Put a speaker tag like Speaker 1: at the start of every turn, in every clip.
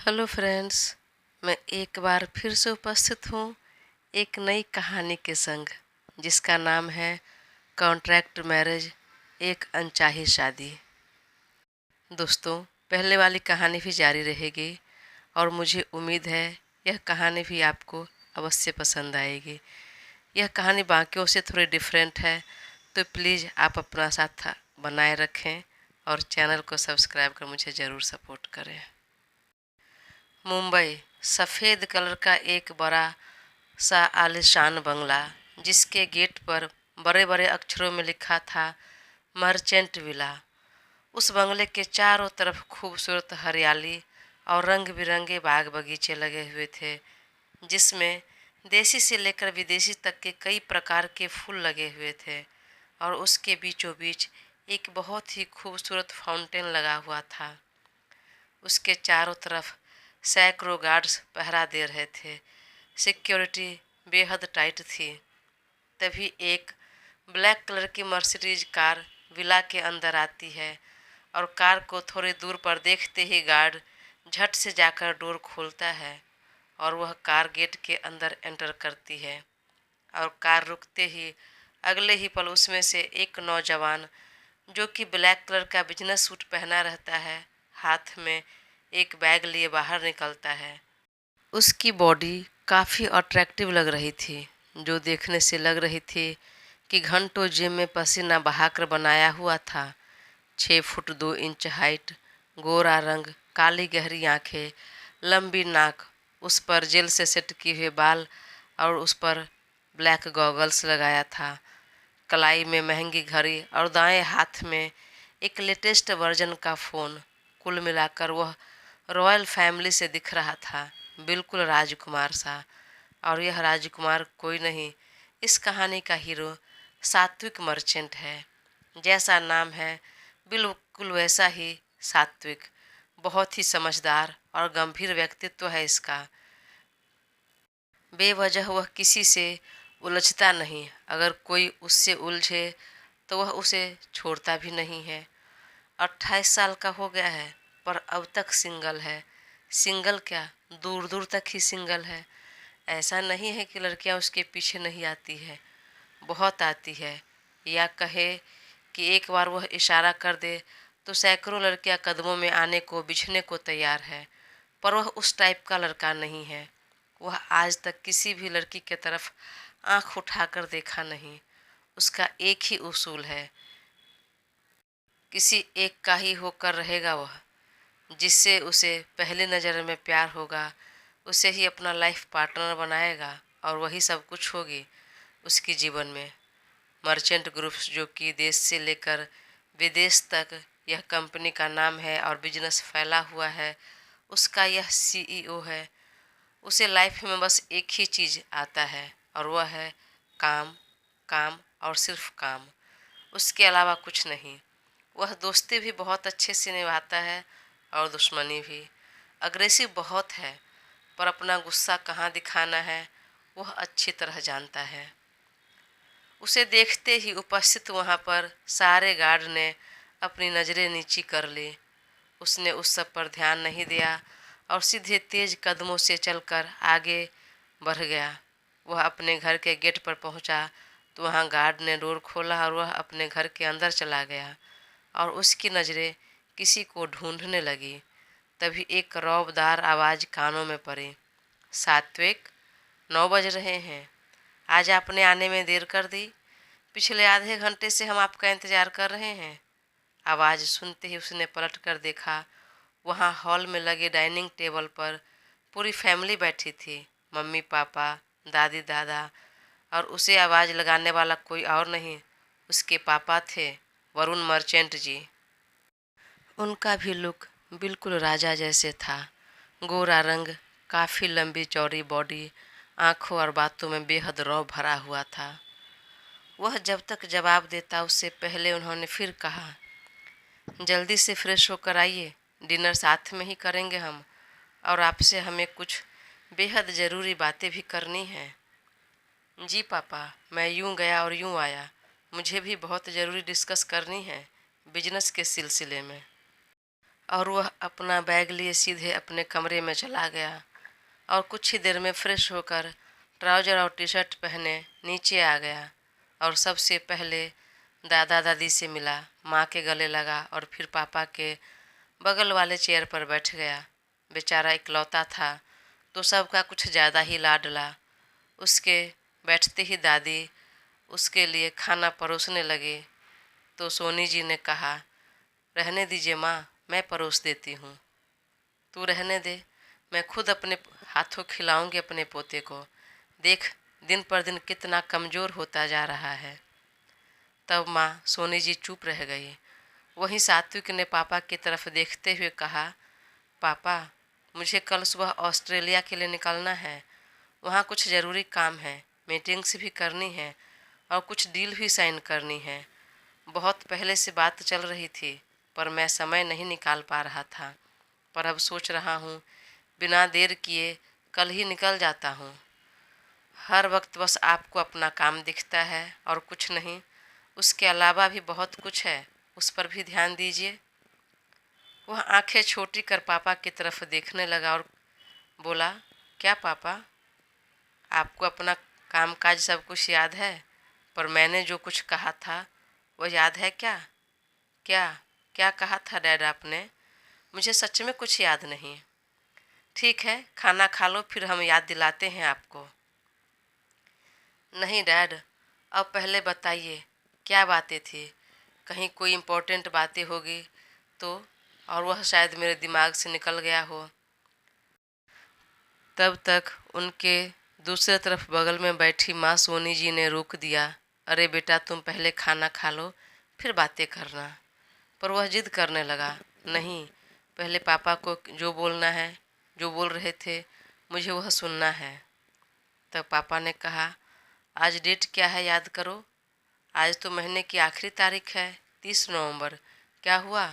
Speaker 1: Hello friends. मैं एक बार फिर से उपस्थित हूँ एक नई कहानी के संग, जिसका नाम है कॉन्ट्रैक्ट मैरिज, एक अनचाही शादी। दोस्तों, पहले वाली कहानी भी जारी रहेगी और मुझे उम्मीद है यह कहानी भी आपको अवश्य पसंद आएगी। यह कहानी बाकियों से थोड़ी डिफरेंट है, तो प्लीज़ आप अपना साथ बनाए रखें और चैनल को सब्सक्राइब कर मुझे ज़रूर सपोर्ट करें। मुंबई, सफ़ेद कलर का एक बड़ा सा आलीशान बंगला, जिसके गेट पर बड़े बड़े अक्षरों में लिखा था मर्चेंट विला। उस बंगले के चारों तरफ खूबसूरत हरियाली और रंग बिरंगे बाग बगीचे लगे हुए थे, जिसमें देसी से लेकर विदेशी तक के कई प्रकार के फूल लगे हुए थे। और उसके बीचों बीच एक बहुत ही खूबसूरत फाउंटेन लगा हुआ था। उसके चारों तरफ सैकड़ों गार्ड्स पहरा दे रहे थे। सिक्योरिटी बेहद टाइट थी। तभी एक ब्लैक कलर की मर्सिडीज कार विला के अंदर आती है और कार को थोड़ी दूर पर देखते ही गार्ड झट से जाकर डोर खोलता है और वह कार गेट के अंदर एंटर करती है। और कार रुकते ही अगले ही पल उसमें से एक नौजवान, जो कि ब्लैक कलर का बिजनेस सूट पहना रहता है, हाथ में एक बैग लिए बाहर निकलता है। उसकी बॉडी काफ़ी अट्रैक्टिव लग रही थी, जो देखने से लग रही थी कि घंटों जिम में पसीना बहाकर बनाया हुआ था। 6 फुट 2 इंच हाइट, गोरा रंग, काली गहरी आंखें, लंबी नाक, उस पर जेल से सेट किए हुए बाल और उस पर ब्लैक गॉगल्स लगाया था। कलाई में महंगी घड़ी और दाएं हाथ में एक लेटेस्ट वर्जन का फ़ोन। कुल मिलाकर वह रॉयल फैमिली से दिख रहा था, बिल्कुल राजकुमार सा। और यह राजकुमार कोई नहीं, इस कहानी का हीरो सात्विक मर्चेंट है। जैसा नाम है बिल्कुल वैसा ही सात्विक। बहुत ही समझदार और गंभीर व्यक्तित्व है इसका। बेवजह वह किसी से उलझता नहीं। अगर कोई उससे उलझे तो वह उसे छोड़ता भी नहीं है। 28 साल का हो गया है, पर अब तक सिंगल है। सिंगल क्या, दूर दूर तक ही सिंगल है। ऐसा नहीं है कि लड़कियां उसके पीछे नहीं आती है, बहुत आती है। या कहे कि एक बार वह इशारा कर दे तो सैकड़ों लड़कियां कदमों में आने को बिछने को तैयार है। पर वह उस टाइप का लड़का नहीं है। वह आज तक किसी भी लड़की के तरफ आंख उठाकर देखा नहीं। उसका एक ही उसूल है, किसी एक का ही होकर रहेगा वह। जिससे उसे पहली नज़र में प्यार होगा, उसे ही अपना लाइफ पार्टनर बनाएगा और वही सब कुछ होगी उसकी जीवन में। मर्चेंट ग्रुप्स, जो कि देश से लेकर विदेश तक यह कंपनी का नाम है और बिजनेस फैला हुआ है, उसका यह सीईओ है। उसे लाइफ में बस एक ही चीज़ आता है और वह है काम, काम और सिर्फ काम। उसके अलावा कुछ नहीं। वह दोस्ती भी बहुत अच्छे से निभाता है और दुश्मनी भी। अग्रेसिव बहुत है, पर अपना गुस्सा कहाँ दिखाना है वह अच्छी तरह जानता है। उसे देखते ही उपस्थित वहाँ पर सारे गार्ड ने अपनी नज़रें नीची कर ली। उसने उस सब पर ध्यान नहीं दिया और सीधे तेज कदमों से चलकर आगे बढ़ गया। वह अपने घर के गेट पर पहुंचा तो वहां गार्ड ने डोर खोला और वह अपने घर के अंदर चला गया और उसकी नज़रें किसी को ढूंढने लगी। तभी एक रौबदार आवाज़ कानों में पड़ी, सात्विक, 9 बज रहे हैं। आज आपने आने में देर कर दी। पिछले आधे घंटे से हम आपका इंतज़ार कर रहे हैं। आवाज़ सुनते ही उसने पलट कर देखा। वहाँ हॉल में लगे डाइनिंग टेबल पर पूरी फैमिली बैठी थी, मम्मी पापा, दादी दादा। और उसे आवाज़ लगाने वाला कोई और नहीं, उसके पापा थे, वरुण मर्चेंट जी। उनका भी लुक बिल्कुल राजा जैसे था। गोरा रंग, काफ़ी लंबी चौड़ी बॉडी, आंखों और बातों में बेहद रौब भरा हुआ था। वह जब तक जवाब देता उससे पहले उन्होंने फिर कहा, जल्दी से फ्रेश होकर आइए, डिनर साथ में ही करेंगे हम, और आपसे हमें कुछ बेहद ज़रूरी बातें भी करनी हैं। जी पापा, मैं यूं गया और यूं आया। मुझे भी बहुत ज़रूरी डिस्कस करनी है बिजनेस के सिलसिले में। और वह अपना बैग लिए सीधे अपने कमरे में चला गया और कुछ ही देर में फ्रेश होकर ट्राउज़र और टी शर्ट पहने नीचे आ गया और सबसे पहले दादा दादी से मिला, माँ के गले लगा और फिर पापा के बगल वाले चेयर पर बैठ गया। बेचारा इकलौता था तो सबका कुछ ज़्यादा ही लाडला। उसके बैठते ही दादी उसके लिए खाना परोसने लगे तो सोनी जी ने कहा, रहने दीजिए माँ, मैं परोस देती हूँ। तू रहने दे, मैं खुद अपने हाथों खिलाऊंगी अपने पोते को। देख दिन पर दिन कितना कमज़ोर होता जा रहा है। तब माँ सोनी जी चुप रह गई। वहीं सात्विक ने पापा की तरफ देखते हुए कहा, पापा मुझे कल सुबह ऑस्ट्रेलिया के लिए निकलना है। वहाँ कुछ ज़रूरी काम है, मीटिंग्स भी करनी है और कुछ डील भी साइन करनी है। बहुत पहले से बात चल रही थी पर मैं समय नहीं निकाल पा रहा था, पर अब सोच रहा हूँ बिना देर किए कल ही निकल जाता हूँ। हर वक्त बस आपको अपना काम दिखता है और कुछ नहीं, उसके अलावा भी बहुत कुछ है, उस पर भी ध्यान दीजिए। वह आंखें छोटी कर पापा की तरफ देखने लगा और बोला, क्या पापा, आपको अपना काम काज सब कुछ याद है, पर मैंने जो कुछ कहा था वह याद है क्या? क्या क्या कहा था डैड आपने? मुझे सच में कुछ याद नहीं। ठीक है, खाना खा लो फिर हम याद दिलाते हैं आपको। नहीं डैड, अब पहले बताइए क्या बातें थी, कहीं कोई इम्पोर्टेंट बातें होगी तो, और वह शायद मेरे दिमाग से निकल गया हो। तब तक उनके दूसरे तरफ बगल में बैठी माँ सोनी जी ने रोक दिया, अरे बेटा तुम पहले खाना खा लो फिर बातें करना। पर वह जिद करने लगा, नहीं, पहले पापा को जो बोलना है, जो बोल रहे थे मुझे वह सुनना है। तब पापा ने कहा, आज डेट क्या है याद करो। आज तो महीने की आखिरी तारीख है, 30 नवंबर। क्या हुआ,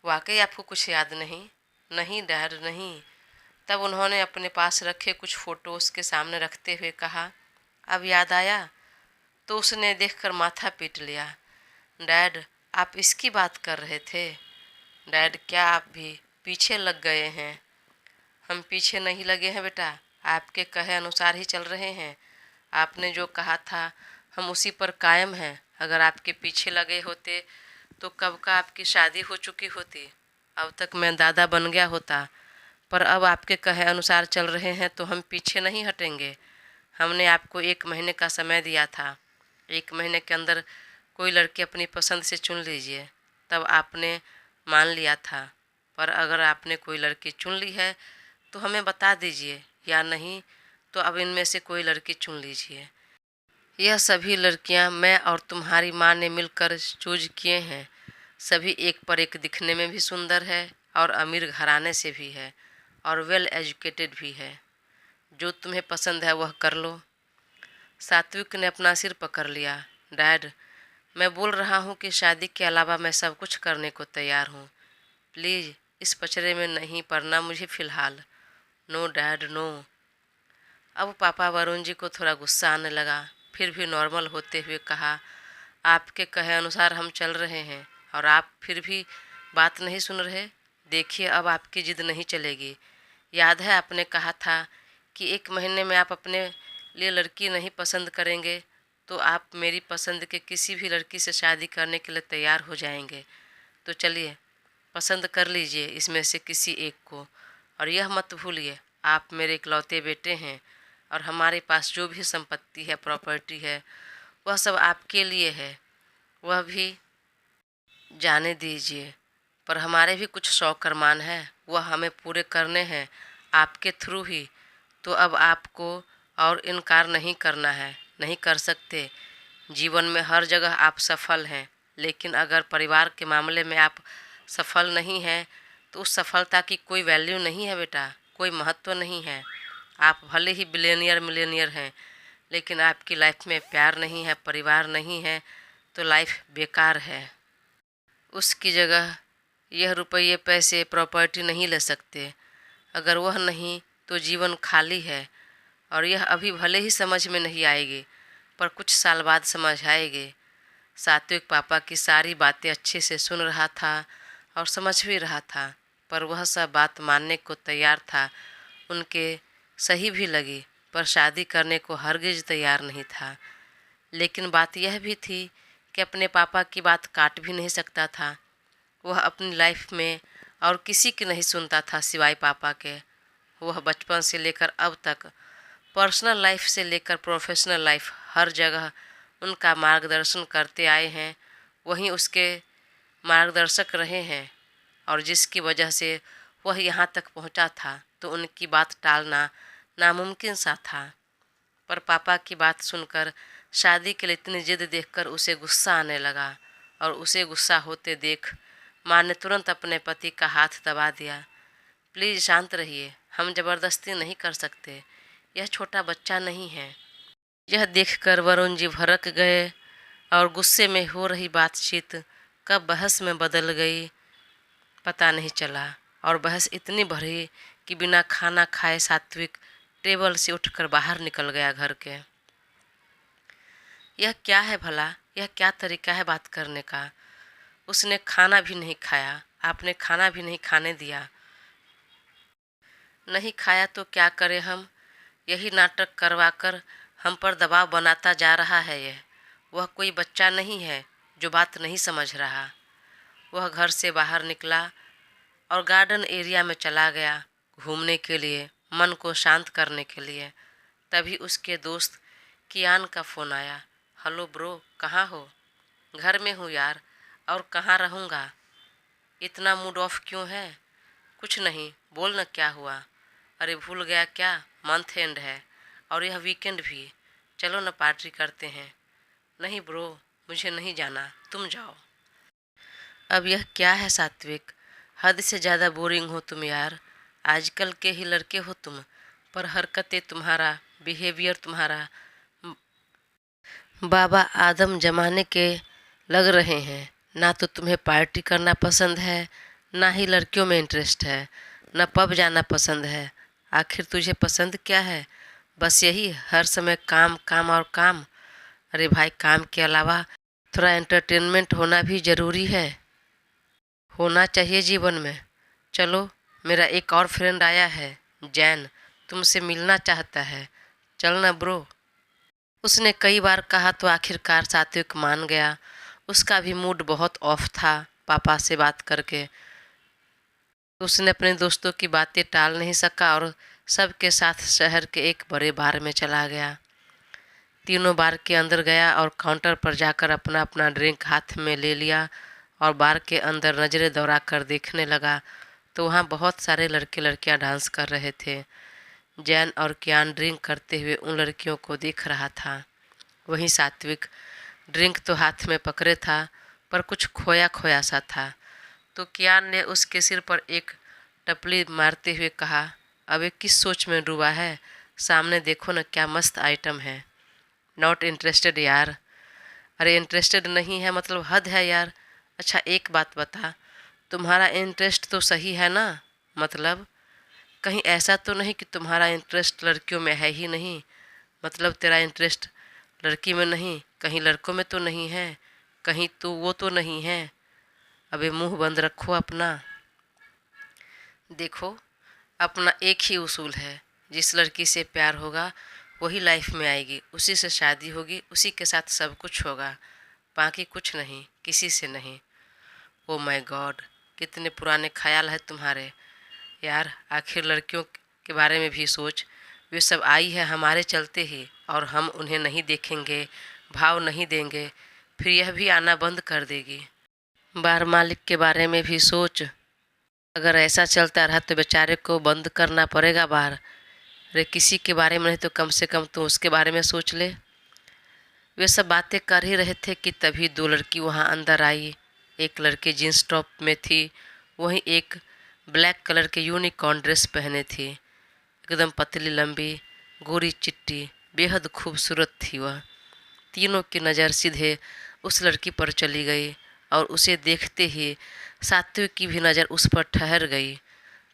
Speaker 1: वाकई आपको कुछ याद नहीं? नहीं डैड नहीं। तब उन्होंने अपने पास रखे कुछ फ़ोटो उसके सामने रखते हुए कहा, अब याद आया? तो उसने देखकर माथा पीट लिया। डैड आप इसकी बात कर रहे थे? डैड क्या आप भी पीछे लग गए हैं? हम पीछे नहीं लगे हैं बेटा, आपके कहे अनुसार ही चल रहे हैं। आपने जो कहा था हम उसी पर कायम हैं। अगर आपके पीछे लगे होते तो कब का आपकी शादी हो चुकी होती, अब तक मैं दादा बन गया होता। पर अब आपके कहे अनुसार चल रहे हैं तो हम पीछे नहीं हटेंगे। हमने आपको 1 महीने का समय दिया था, 1 महीने के अंदर कोई लड़की अपनी पसंद से चुन लीजिए। तब आपने मान लिया था, पर अगर आपने कोई लड़की चुन ली है तो हमें बता दीजिए, या नहीं तो अब इनमें से कोई लड़की चुन लीजिए। यह सभी लड़कियां मैं और तुम्हारी माँ ने मिलकर चूज किए हैं। सभी एक पर एक दिखने में भी सुंदर है और अमीर घराने से भी है और वेल एजुकेटेड भी है। जो तुम्हें पसंद है वह कर लो। सात्विक ने अपना सिर पकड़ लिया, डैड मैं बोल रहा हूँ कि शादी के अलावा मैं सब कुछ करने को तैयार हूँ। प्लीज़ इस पचड़े में नहीं पड़ना मुझे फ़िलहाल। No dad no. अब पापा वरुण जी को थोड़ा गुस्सा आने लगा, फिर भी नॉर्मल होते हुए कहा, आपके कहे अनुसार हम चल रहे हैं और आप फिर भी बात नहीं सुन रहे। देखिए अब आपकी जिद नहीं चलेगी। याद है आपने कहा था कि 1 महीने में आप अपने लिए लड़की नहीं पसंद करेंगे तो आप मेरी पसंद के किसी भी लड़की से शादी करने के लिए तैयार हो जाएंगे। तो चलिए पसंद कर लीजिए इसमें से किसी एक को, और यह मत भूलिए आप मेरे इकलौते बेटे हैं और हमारे पास जो भी संपत्ति है, प्रॉपर्टी है, वह सब आपके लिए है। वह भी जाने दीजिए, पर हमारे भी कुछ शौक अरमान हैं, वह हमें पूरे करने हैं आपके थ्रू ही। तो अब आपको और इनकार नहीं करना है, नहीं कर सकते। जीवन में हर जगह आप सफल हैं, लेकिन अगर परिवार के मामले में आप सफल नहीं हैं तो उस सफलता की कोई वैल्यू नहीं है बेटा, कोई महत्व नहीं है। आप भले ही बिलियनियर मिलियनियर हैं, लेकिन आपकी लाइफ में प्यार नहीं है, परिवार नहीं है, तो लाइफ बेकार है। उसकी जगह यह रुपये पैसे प्रॉपर्टी नहीं ले सकते। अगर वह नहीं तो जीवन खाली है, और यह अभी भले ही समझ में नहीं आएगी पर कुछ साल बाद समझ आएगी। सात्विक पापा की सारी बातें अच्छे से सुन रहा था और समझ भी रहा था, पर वह सब बात मानने को तैयार था। उनके सही भी लगी, पर शादी करने को हरगिज तैयार नहीं था। लेकिन बात यह भी थी कि अपने पापा की बात काट भी नहीं सकता था। वह अपनी लाइफ में और किसी की नहीं सुनता था सिवाय पापा के। वह बचपन से लेकर अब तक, पर्सनल लाइफ से लेकर प्रोफेशनल लाइफ, हर जगह उनका मार्गदर्शन करते आए हैं। वहीं उसके मार्गदर्शक रहे हैं, और जिसकी वजह से वह यहाँ तक पहुँचा था, तो उनकी बात टालना नामुमकिन सा था। पर पापा की बात सुनकर शादी के लिए इतनी जिद देखकर उसे गुस्सा आने लगा, और उसे गुस्सा होते देख माँ ने तुरंत अपने पति का हाथ दबा दिया। प्लीज़ शांत रहिए, हम ज़बरदस्ती नहीं कर सकते, यह छोटा बच्चा नहीं है। यह देखकर वरुण जी भड़क गए, और गुस्से में हो रही बातचीत कब बहस में बदल गई पता नहीं चला। और बहस इतनी बढ़ी कि बिना खाना खाए सात्विक टेबल से उठकर बाहर निकल गया घर के। यह क्या है भला, यह क्या तरीका है बात करने का? उसने खाना भी नहीं खाया, आपने खाना भी नहीं खाने दिया। नहीं खाया तो क्या करें हम? यही नाटक करवाकर हम पर दबाव बनाता जा रहा है यह। वह कोई बच्चा नहीं है जो बात नहीं समझ रहा। वह घर से बाहर निकला और गार्डन एरिया में चला गया घूमने के लिए, मन को शांत करने के लिए। तभी उसके दोस्त कियान का फ़ोन आया। हेलो ब्रो, कहाँ हो? घर में हूँ यार, और कहाँ रहूँगा? इतना मूड ऑफ क्यों है? कुछ नहीं, बोल न क्या हुआ? अरे भूल गया क्या, मंथ एंड है और यह वीकेंड भी। चलो न पार्टी करते हैं। नहीं ब्रो, मुझे नहीं जाना, तुम जाओ। अब यह क्या है सात्विक, हद से ज़्यादा बोरिंग हो तुम यार। आजकल के ही लड़के हो तुम, पर हरकतें तुम्हारा, बिहेवियर तुम्हारा बाबा आदम जमाने के लग रहे हैं। ना तो तुम्हें पार्टी करना पसंद है, ना ही लड़कियों में इंटरेस्ट है, ना पब जाना पसंद है। आखिर तुझे पसंद क्या है? बस यही, हर समय काम काम और काम। अरे भाई, काम के अलावा थोड़ा एंटरटेनमेंट होना भी ज़रूरी है, होना चाहिए जीवन में। चलो, मेरा एक और फ्रेंड आया है, जैन, तुमसे मिलना चाहता है, चलना ब्रो। उसने कई बार कहा तो आखिरकार सात्विक मान गया। उसका भी मूड बहुत ऑफ था पापा से बात करके। उसने अपने दोस्तों की बातें टाल नहीं सका और सबके साथ शहर के एक बड़े बार में चला गया। तीनों बार के अंदर गया और काउंटर पर जाकर अपना अपना ड्रिंक हाथ में ले लिया और बार के अंदर नज़रें दौड़ा कर देखने लगा, तो वहाँ बहुत सारे लड़के लड़कियाँ डांस कर रहे थे। जैन और कियान ड्रिंक करते हुए उन लड़कियों को देख रहा था। वहीं सात्विक ड्रिंक तो हाथ में पकड़े था, पर कुछ खोया खोया सा था। तो कियान ने उसके सिर पर एक टपली मारते हुए कहा, अबे किस सोच में डूबा है? सामने देखो न, क्या मस्त आइटम है। नॉट इंटरेस्टेड यार। अरे इंटरेस्टेड नहीं है मतलब हद है यार। अच्छा एक बात बता, तुम्हारा इंटरेस्ट तो सही है ना? मतलब कहीं ऐसा तो नहीं कि तुम्हारा इंटरेस्ट लड़कियों में है ही नहीं? मतलब तेरा इंटरेस्ट लड़की में नहीं, कहीं लड़कों में तो नहीं है? कहीं तो वो तो नहीं है? अबे मुंह बंद रखो अपना। देखो, अपना एक ही उसूल है, जिस लड़की से प्यार होगा वही लाइफ में आएगी, उसी से शादी होगी, उसी के साथ सब कुछ होगा, बाकी कुछ नहीं, किसी से नहीं। ओ माय गॉड, कितने पुराने ख्याल है तुम्हारे यार। आखिर लड़कियों के बारे में भी सोच। वे सब आई है हमारे चलते ही, और हम उन्हें नहीं देखेंगे, भाव नहीं देंगे, फिर यह भी आना बंद कर देगी। बार मालिक के बारे में भी सोच। अगर ऐसा चलता रहा तो बेचारे को बंद करना पड़ेगा बार। अरे किसी के बारे में नहीं तो कम से कम तो उसके बारे में सोच ले। वे सब बातें कर ही रहे थे कि तभी दो लड़की वहाँ अंदर आई। एक लड़की जींस टॉप में थी, वहीं एक ब्लैक कलर के यूनिकॉर्न ड्रेस पहने थी। एकदम पतली लंबी गोरी चिट्टी, बेहद खूबसूरत थी वह। तीनों की नज़र सीधे उस लड़की पर चली गई, और उसे देखते ही सात्विक की भी नज़र उस पर ठहर गई,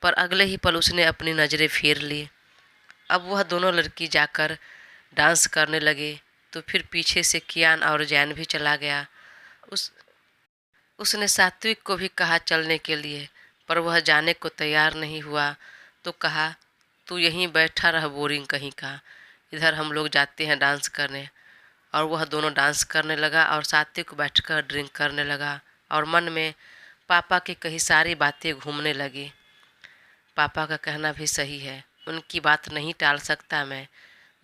Speaker 1: पर अगले ही पल उसने अपनी नज़रें फेर ली। अब वह दोनों लड़की जाकर डांस करने लगे, तो फिर पीछे से कियान और जैन भी चला गया। उस उसने सात्विक को भी कहा चलने के लिए, पर वह जाने को तैयार नहीं हुआ। तो कहा, तू यहीं बैठा रह बोरिंग कहीं का, इधर हम लोग जाते हैं डांस करने। और वह दोनों डांस करने लगा और सात्विक बैठकर ड्रिंक करने लगा और मन में पापा की कई सारी बातें घूमने लगी। पापा का कहना भी सही है, उनकी बात नहीं टाल सकता मैं।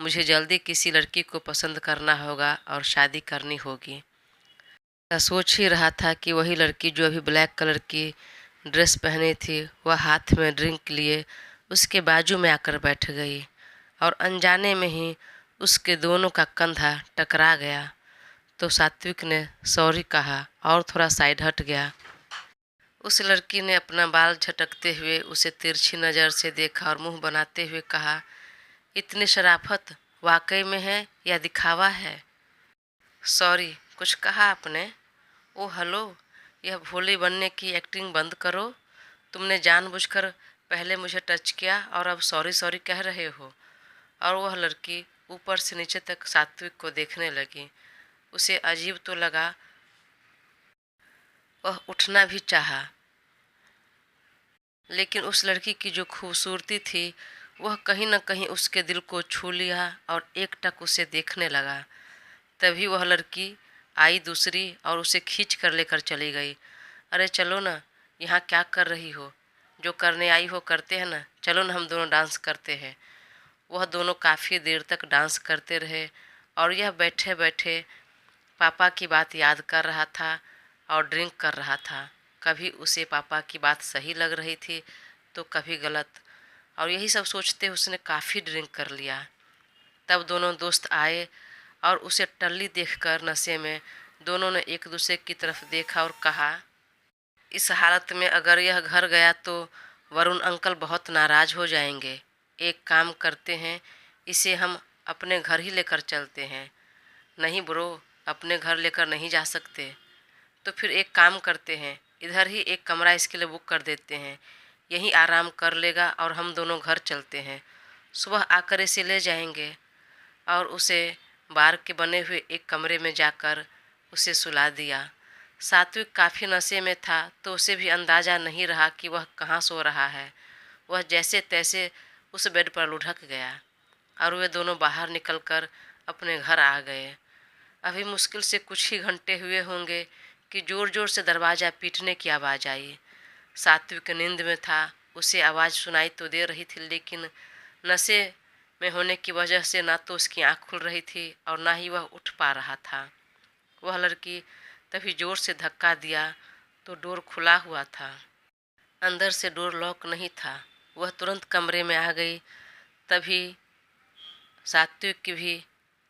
Speaker 1: मुझे जल्दी किसी लड़की को पसंद करना होगा और शादी करनी होगी। मैं सोच ही रहा था कि वही लड़की जो अभी ब्लैक कलर की ड्रेस पहनी थी, वह हाथ में ड्रिंक लिए उसके बाजू में आकर बैठ गई और अनजाने में ही उसके दोनों का कंधा टकरा गया। तो सात्विक ने सॉरी कहा और थोड़ा साइड हट गया। उस लड़की ने अपना बाल झटकते हुए उसे तिरछी नज़र से देखा और मुंह बनाते हुए कहा, इतनी शराफत वाकई में है या दिखावा है? सॉरी, कुछ कहा आपने? ओ हेलो, यह भोली बनने की एक्टिंग बंद करो। तुमने जानबूझकर पहले मुझे टच किया और अब सॉरी सॉरी कह रहे हो। और वह लड़की ऊपर से नीचे तक सात्विक को देखने लगी। उसे अजीब तो लगा, वह उठना भी चाहा, लेकिन उस लड़की की जो खूबसूरती थी वह कहीं न कहीं उसके दिल को छू लिया और एकटक उसे देखने लगा। तभी वह लड़की आई दूसरी और उसे खींच कर लेकर चली गई। अरे चलो ना, यहाँ क्या कर रही हो? जो करने आई हो करते हैं ना, चलो ना हम दोनों डांस करते हैं। वह दोनों काफ़ी देर तक डांस करते रहे और यह बैठे बैठे पापा की बात याद कर रहा था और ड्रिंक कर रहा था। कभी उसे पापा की बात सही लग रही थी तो कभी गलत, और यही सब सोचते उसने काफ़ी ड्रिंक कर लिया। तब दोनों दोस्त आए और उसे टल्ली देखकर नशे में दोनों ने एक दूसरे की तरफ देखा और कहा, इस हालत में अगर यह घर गया तो वरुण अंकल बहुत नाराज़ हो जाएंगे। एक काम करते हैं, इसे हम अपने घर ही लेकर चलते हैं। नहीं ब्रो, अपने घर लेकर नहीं जा सकते। तो फिर एक काम करते हैं, इधर ही एक कमरा इसके लिए बुक कर देते हैं। यहीं आराम कर लेगा और हम दोनों घर चलते हैं। सुबह आकर इसे ले जाएंगे। और उसे बार के बने हुए एक कमरे में जाकर उसे सुला दिया। सात्विक काफ़ी नशे में था तो उसे भी अंदाज़ा नहीं रहा कि वह कहाँ सो रहा है। वह जैसे तैसे उस बेड पर लुढ़क गया और वे दोनों बाहर निकलकर अपने घर आ गए। अभी मुश्किल से कुछ ही घंटे हुए होंगे कि ज़ोर ज़ोर से दरवाज़ा पीटने की आवाज़ आई। सात्विक नींद में था, उसे आवाज़ सुनाई तो दे रही थी, लेकिन नशे में होने की वजह से ना तो उसकी आँख खुल रही थी और ना ही वह उठ पा रहा था। वह लड़की तभी ज़ोर से धक्का दिया तो डोर खुला हुआ था। अंदर से डोर लॉक नहीं था। वह तुरंत कमरे में आ गई। तभी सात्विक की भी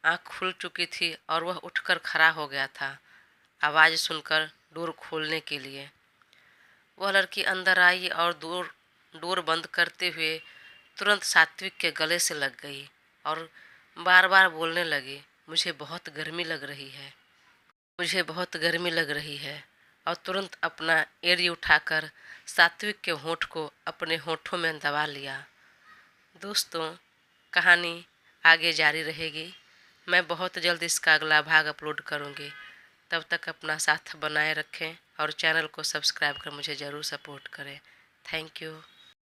Speaker 1: आँख खुल चुकी थी और वह उठकर खड़ा हो गया था आवाज़ सुनकर डोर खोलने के लिए। वह लड़की अंदर आई और डोर बंद करते हुए तुरंत सात्विक के गले से लग गई और बार बार बोलने लगी, मुझे बहुत गर्मी लग रही है, मुझे बहुत गर्मी लग रही है। और तुरंत अपना एड़ी उठाकर सात्विक के होंठ को अपने होंठों में दबा लिया। दोस्तों, कहानी आगे जारी रहेगी। मैं बहुत जल्द इसका अगला भाग अपलोड करूँगी। तब तक अपना साथ बनाए रखें और चैनल को सब्सक्राइब कर मुझे ज़रूर सपोर्ट करें। Thank you.